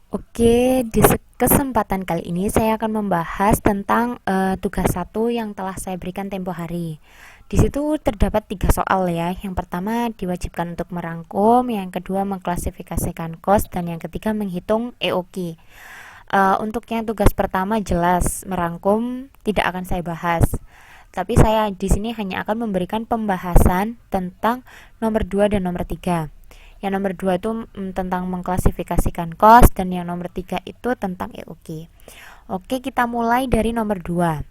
Oke, di kesempatan kali ini saya akan membahas tentang tugas satu yang telah saya berikan tempo hari. Di situ terdapat 3 soal ya. Yang pertama diwajibkan untuk merangkum, yang kedua mengklasifikasikan kos, dan yang ketiga menghitung EOQ. Untuk yang tugas pertama jelas merangkum tidak akan saya bahas. Tapi saya di sini hanya akan memberikan pembahasan tentang nomor 2 dan nomor 3. Yang nomor 2 itu tentang mengklasifikasikan kos, dan yang nomor 3 itu tentang EOQ. Oke, kita mulai dari nomor 2.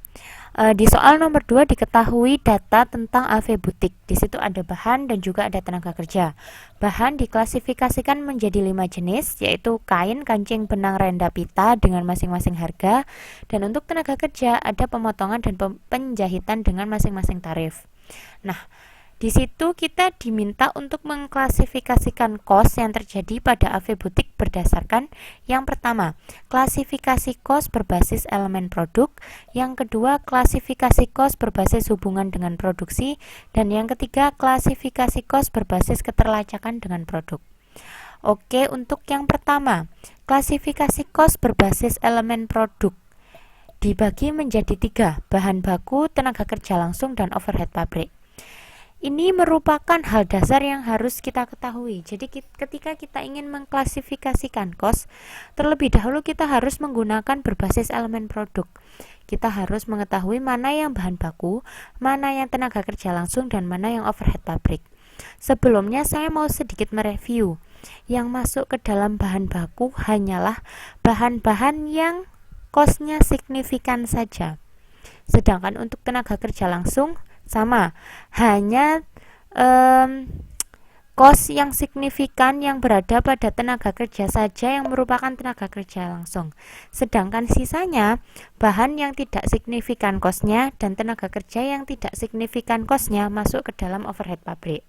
Di soal nomor 2 diketahui data tentang AV butik. Di situ ada bahan dan juga ada tenaga kerja. Bahan diklasifikasikan menjadi 5 jenis, yaitu kain, kancing, benang, renda, pita dengan masing-masing harga. Dan untuk tenaga kerja ada pemotongan dan penjahitan dengan masing-masing tarif. Nah, di situ kita diminta untuk mengklasifikasikan kos yang terjadi pada AV butik berdasarkan yang pertama, klasifikasi kos berbasis elemen produk, yang kedua, klasifikasi kos berbasis hubungan dengan produksi, dan yang ketiga, klasifikasi kos berbasis keterlacakan dengan produk. Oke, untuk yang pertama, klasifikasi kos berbasis elemen produk dibagi menjadi 3, bahan baku, tenaga kerja langsung, dan overhead pabrik. Ini merupakan hal dasar yang harus kita ketahui. Jadi ketika kita ingin mengklasifikasikan kos, terlebih dahulu kita harus menggunakan berbasis elemen produk. Kita harus mengetahui mana yang bahan baku, mana yang tenaga kerja langsung, dan mana yang overhead pabrik. Sebelumnya saya mau sedikit mereview. Yang masuk ke dalam bahan baku hanyalah bahan-bahan yang kosnya signifikan saja. Sedangkan untuk tenaga kerja langsung sama, hanya kos yang signifikan yang berada pada tenaga kerja saja yang merupakan tenaga kerja langsung. Sedangkan sisanya bahan yang tidak signifikan kosnya dan tenaga kerja yang tidak signifikan kosnya masuk ke dalam overhead pabrik.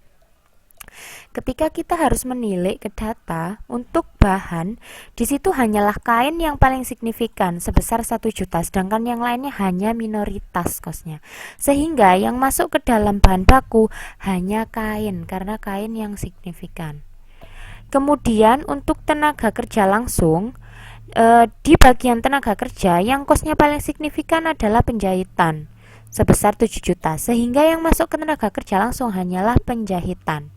Ketika kita harus menilik ke data untuk bahan, di situ hanyalah kain yang paling signifikan sebesar 1 juta, sedangkan yang lainnya hanya minoritas kosnya. Sehingga yang masuk ke dalam bahan baku hanya kain, karena kain yang signifikan. Kemudian untuk tenaga kerja langsung, di bagian tenaga kerja yang kosnya paling signifikan adalah penjahitan sebesar 7 juta, sehingga yang masuk ke tenaga kerja langsung hanyalah penjahitan.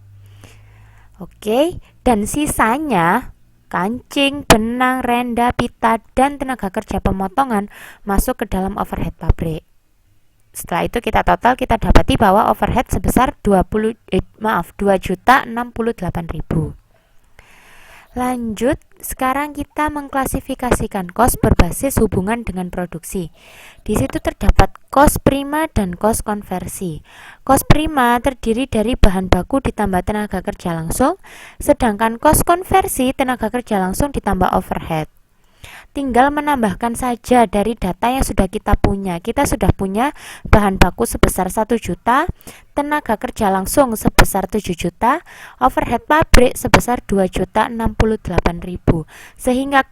Oke, dan sisanya kancing, benang, renda, pita, dan tenaga kerja pemotongan masuk ke dalam overhead pabrik. Setelah itu kita total, kita dapati bahwa overhead sebesar 2.068.000. Lanjut, sekarang kita mengklasifikasikan kos berbasis hubungan dengan produksi. Di situ terdapat kos prima dan kos konversi. Kos prima terdiri dari bahan baku ditambah tenaga kerja langsung, sedangkan kos konversi tenaga kerja langsung ditambah overhead. Tinggal menambahkan saja dari data yang sudah kita punya. Kita sudah punya bahan baku sebesar 1 juta, tenaga kerja langsung sebesar 7 juta, overhead pabrik sebesar 2.068.000. Sehingga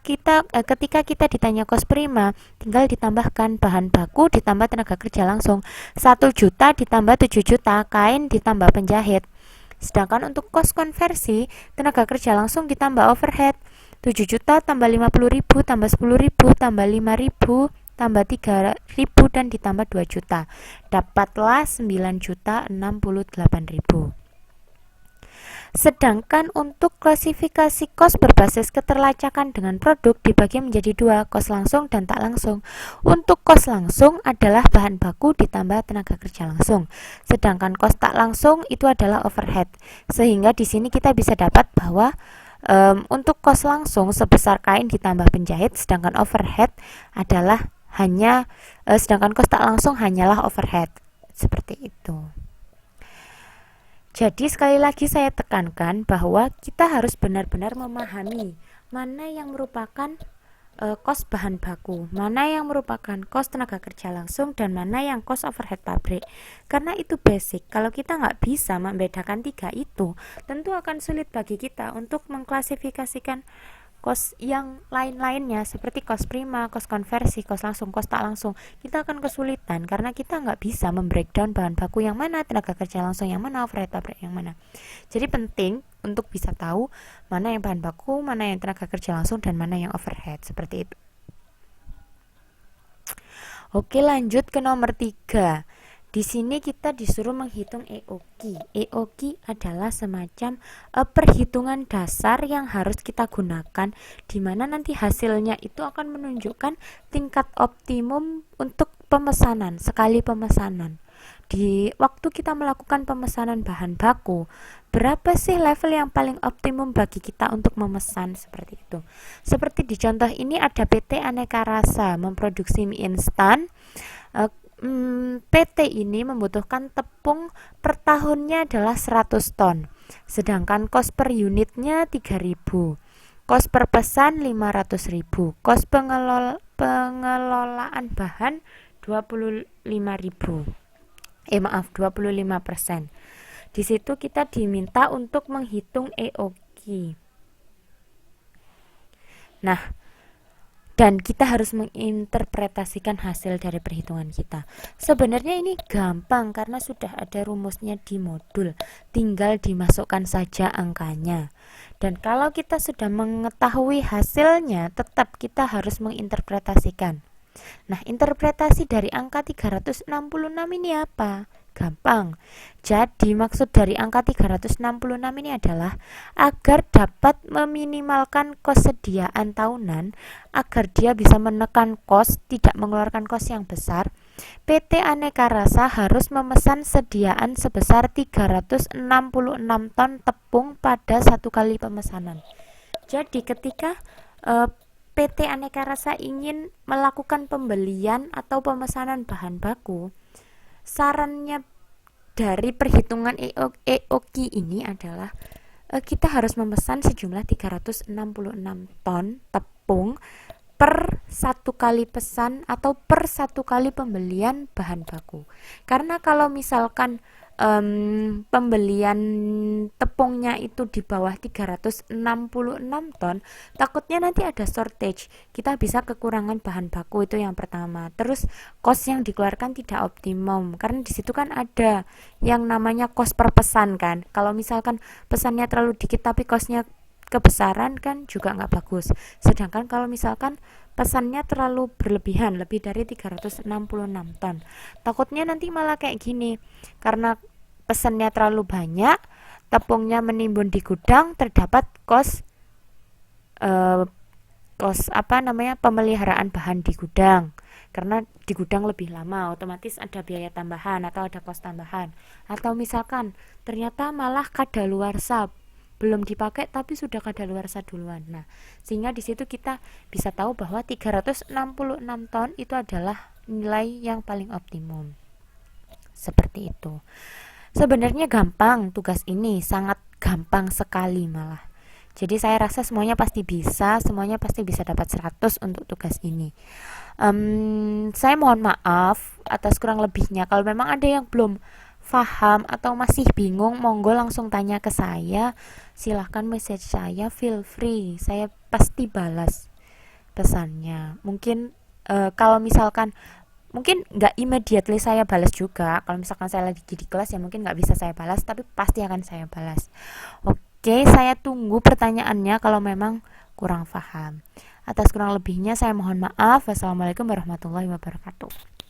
ketika kita ditanya kos prima, tinggal ditambahkan bahan baku ditambah tenaga kerja langsung 1 juta ditambah 7 juta, kain ditambah penjahit. Sedangkan untuk kos konversi, tenaga kerja langsung ditambah overhead 7 juta tambah 50.000 tambah 10.000 tambah 5.000 tambah 3.000 dan ditambah 2 juta. Dapatlah 9.068.000. Sedangkan untuk klasifikasi kos berbasis keterlacakan dengan produk dibagi menjadi 2, kos langsung dan tak langsung. Untuk kos langsung adalah bahan baku ditambah tenaga kerja langsung. Sedangkan kos tak langsung itu adalah overhead. Sehingga di sini kita bisa dapat bahwa untuk kos langsung sebesar kain ditambah penjahit, sedangkan overhead adalah sedangkan kos tak langsung hanyalah overhead. Seperti itu. Jadi sekali lagi saya tekankan bahwa kita harus benar-benar memahami mana yang merupakan kos bahan baku, mana yang merupakan kos tenaga kerja langsung, dan mana yang kos overhead pabrik. Karena itu basic. Kalau kita nggak bisa membedakan 3 itu, tentu akan sulit bagi kita untuk mengklasifikasikan kos yang lain-lainnya seperti kos prima, kos konversi, kos langsung, kos tak langsung. Kita akan kesulitan karena kita nggak bisa membreakdown bahan baku yang mana, tenaga kerja langsung yang mana, overhead pabrik yang mana. Jadi penting untuk bisa tahu mana yang bahan baku, mana yang tenaga kerja langsung, dan mana yang overhead, seperti itu. Oke, lanjut ke nomor 3. Di sini kita disuruh menghitung EOQ. EOQ adalah semacam perhitungan dasar yang harus kita gunakan, di mana nanti hasilnya itu akan menunjukkan tingkat optimum untuk pemesanan, sekali pemesanan. Di waktu kita melakukan pemesanan bahan baku, berapa sih level yang paling optimum bagi kita untuk memesan, seperti itu. Seperti di contoh ini ada PT Aneka Rasa memproduksi mie instan. PT ini membutuhkan tepung per tahunnya adalah 100 ton, sedangkan kos per unitnya 3.000, kos per pesan 500.000, kos pengelolaan bahan 25.000. 25%. Di situ kita diminta untuk menghitung EOQ. Nah, dan kita harus menginterpretasikan hasil dari perhitungan kita. Sebenarnya ini gampang karena sudah ada rumusnya di modul, tinggal dimasukkan saja angkanya. Dan kalau kita sudah mengetahui hasilnya, tetap kita harus menginterpretasikan. Nah, interpretasi dari angka 366 ini apa? Gampang. Jadi maksud dari angka 366 ini adalah agar dapat meminimalkan kos sediaan tahunan, agar dia bisa menekan kos, tidak mengeluarkan kos yang besar. PT Aneka Rasa harus memesan sediaan sebesar 366 ton tepung pada satu kali pemesanan. Jadi ketika PT Aneka Rasa ingin melakukan pembelian atau pemesanan bahan baku, sarannya dari perhitungan EOQ ini adalah kita harus memesan sejumlah 366 ton tepung per satu kali pesan atau per satu kali pembelian bahan baku. Karena kalau misalkan pembelian tepungnya itu di bawah 366 ton, takutnya nanti ada shortage, kita bisa kekurangan bahan baku, itu yang pertama. Terus kos yang dikeluarkan tidak optimum, karena di situ kan ada yang namanya kos per pesan kan. Kalau misalkan pesannya terlalu dikit tapi kosnya kebesaran kan juga nggak bagus. Sedangkan kalau misalkan pesannya terlalu berlebihan, lebih dari 366 ton, takutnya nanti malah kayak gini, karena pesannya terlalu banyak, tepungnya menimbun di gudang, terdapat kos pemeliharaan bahan di gudang. Karena di gudang lebih lama, otomatis ada biaya tambahan atau ada kos tambahan. Atau misalkan ternyata malah kadaluarsa, belum dipakai tapi sudah kadaluarsa duluan. Nah, sehingga di situ kita bisa tahu bahwa 366 ton itu adalah nilai yang paling optimum. Seperti itu. Sebenarnya gampang tugas ini, sangat gampang sekali malah. Jadi saya rasa semuanya pasti bisa dapat 100 untuk tugas ini. Saya mohon maaf atas kurang lebihnya. Kalau memang ada yang belum paham atau masih bingung, monggo langsung tanya ke saya. Silahkan message saya, feel free. Saya pasti balas pesannya. Mungkin kalau misalkan mungkin nggak immediately saya balas juga. Kalau misalkan saya lagi di kelas ya mungkin nggak bisa saya balas, tapi pasti akan saya balas. Oke, saya tunggu pertanyaannya kalau memang kurang paham. Atas kurang lebihnya saya mohon maaf. Wassalamualaikum warahmatullahi wabarakatuh.